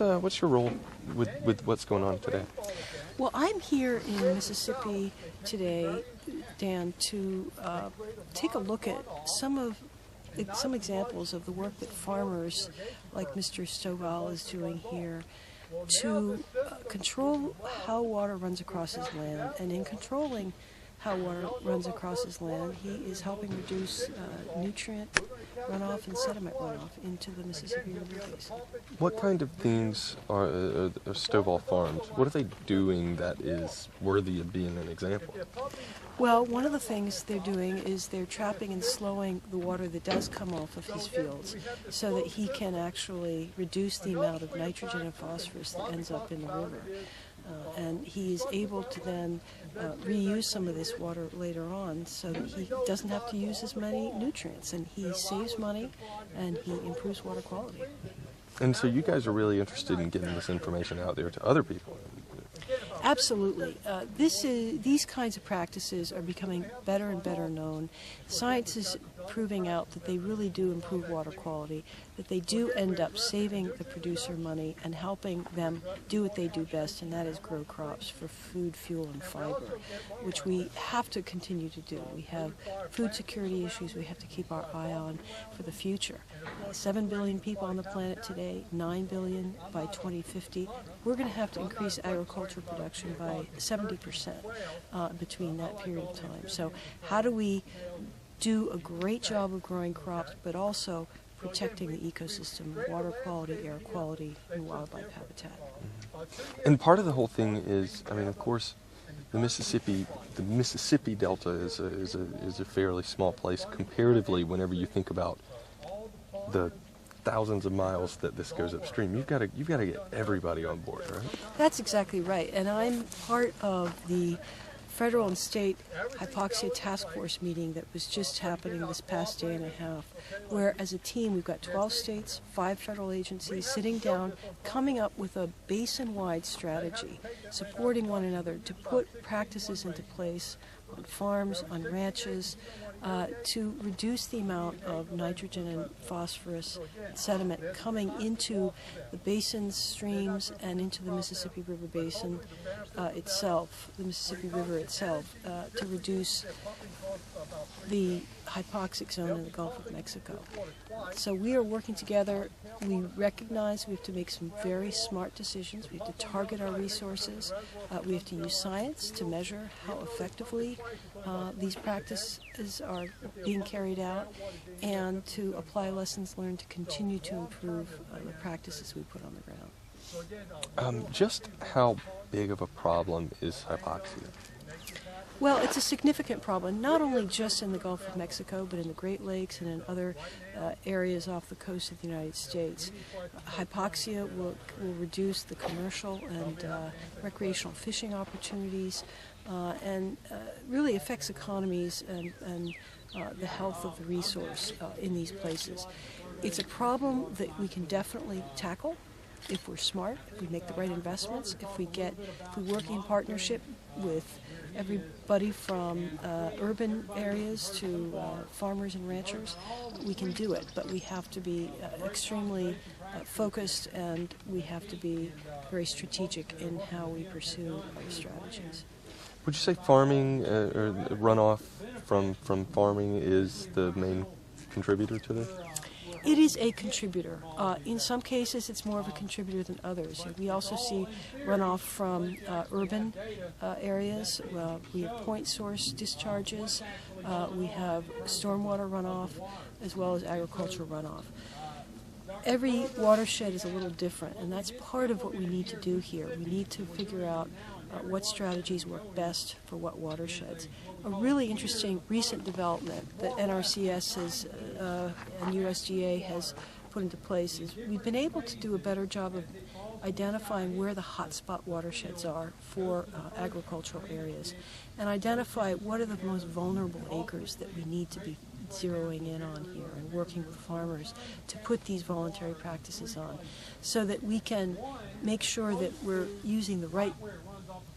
what's your role with what's going on today? Well, I'm here in Mississippi today, Dan, to take a look at some examples of the work that farmers like Mr. Stovall is doing here to control how water runs across his land. And in controlling how water runs across his land, he is helping reduce nutrient runoff and sediment runoff into the Mississippi River Basin. What kind of things are Stovall Farms? What are they doing that is worthy of being an example? Well, one of the things they're doing is they're trapping and slowing the water that does come off of his fields so that he can actually reduce the amount of nitrogen and phosphorus that ends up in the river. And he is able to then reuse some of this water later on so that he doesn't have to use as many nutrients, and he saves money and he improves water quality. And so you guys are really interested in getting this information out there to other people. Absolutely. These kinds of practices are becoming better and better known. Science is proving out that they really do improve water quality, that they do end up saving the producer money and helping them do what they do best, and that is grow crops for food, fuel, and fiber, which we have to continue to do. We have food security issues we have to keep our eye on for the future. 7 billion people on the planet today, 9 billion by 2050. We're going to have to increase agricultural production by 70% between that period of time. So how do we do a great job of growing crops, but also protecting the ecosystem, water quality, air quality, and wildlife habitat? And part of the whole thing is, I mean, of course, the Mississippi Delta is a fairly small place comparatively. Whenever you think about the thousands of miles that this goes upstream, you've got to get everybody on board, right? That's exactly right. And I'm part of the federal and state hypoxia task force meeting that was just happening this past day and a half, where as a team we've got 12 states, 5 federal agencies sitting down, coming up with a basin-wide strategy, supporting one another to put practices into place on farms, on ranches, to reduce the amount of nitrogen and phosphorus and sediment coming into the basins, streams, and into the Mississippi River Basin itself, the Mississippi River itself, to reduce the hypoxic zone in the Gulf of Mexico. So we are working together. We recognize we have to make some very smart decisions. We have to target our resources. We have to use science to measure how effectively these practices are being carried out, and to apply lessons learned to continue to improve the practices we put on the ground. Just how big of a problem is hypoxia? Well, it's a significant problem, not only just in the Gulf of Mexico, but in the Great Lakes and in other areas off the coast of the United States. Hypoxia will reduce the commercial and recreational fishing opportunities, and really affects economies and the health of the resource in these places. It's a problem that we can definitely tackle if we're smart, if we make the right investments, if we work in partnership with everybody from urban areas to farmers and ranchers. We can do it, but we have to be extremely focused, and we have to be very strategic in how we pursue our strategies. Would you say farming or runoff from farming is the main contributor to this? It is a contributor. In some cases, it's more of a contributor than others. We also see runoff from urban areas. We have point source discharges. We have stormwater runoff, as well as agricultural runoff. Every watershed is a little different, and that's part of what we need to do here. We need to figure out what strategies work best for what watersheds. A really interesting recent development that NRCS has, and USDA has put into place is we've been able to do a better job of identifying where the hotspot watersheds are for agricultural areas, and identify what are the most vulnerable acres that we need to be zeroing in on here and working with farmers to put these voluntary practices on, so that we can make sure that we're using the right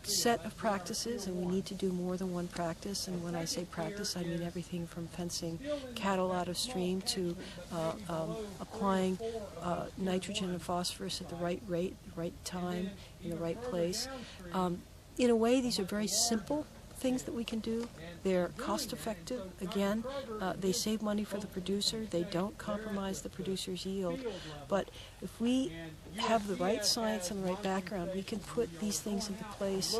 set of practices, and we need to do more than one practice. And when I say practice, I mean everything from fencing cattle out of stream to applying nitrogen and phosphorus at the right rate, right time, in the right place. In a way, these are very simple things that we can do. They're cost effective. Again, they save money for the producer. They don't compromise the producer's yield. But if we have the right science and the right background, we can put these things into place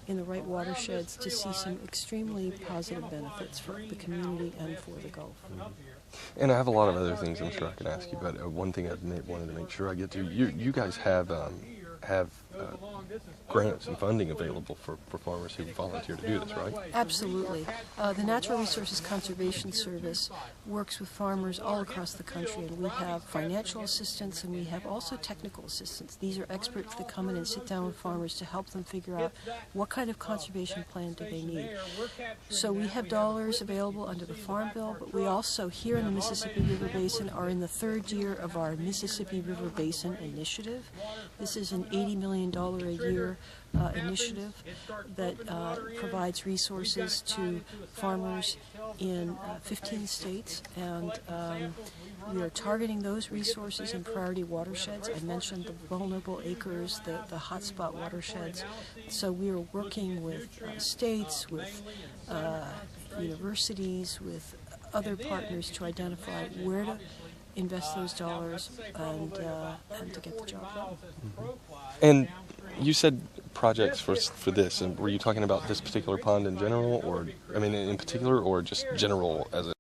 in the right watersheds to see some extremely positive benefits for the community and for the Gulf. And I have a lot of other things I'm sure I could ask you, but one thing I wanted to make sure I get to, you guys have grants and funding available for farmers who volunteer to do this, right? Absolutely. The Natural Resources Conservation Service works with farmers all across the country, and we have financial assistance and we have also technical assistance. These are experts that come in and sit down with farmers to help them figure out what kind of conservation plan do they need. So we have dollars available under the Farm Bill, but we also, here in the Mississippi River Basin, are in the third year of our Mississippi River Basin Initiative. This is an $80 million a year initiative that provides resources to farmers in 15 states, and we are targeting those resources in priority watersheds. I mentioned the vulnerable acres, the hotspot watersheds. So we are working with states, with universities, with other partners to identify where to invest those dollars and to get the job done. Mm-hmm. And you said projects for this, and were you talking about this particular pond in general, or I mean in particular, or just general as a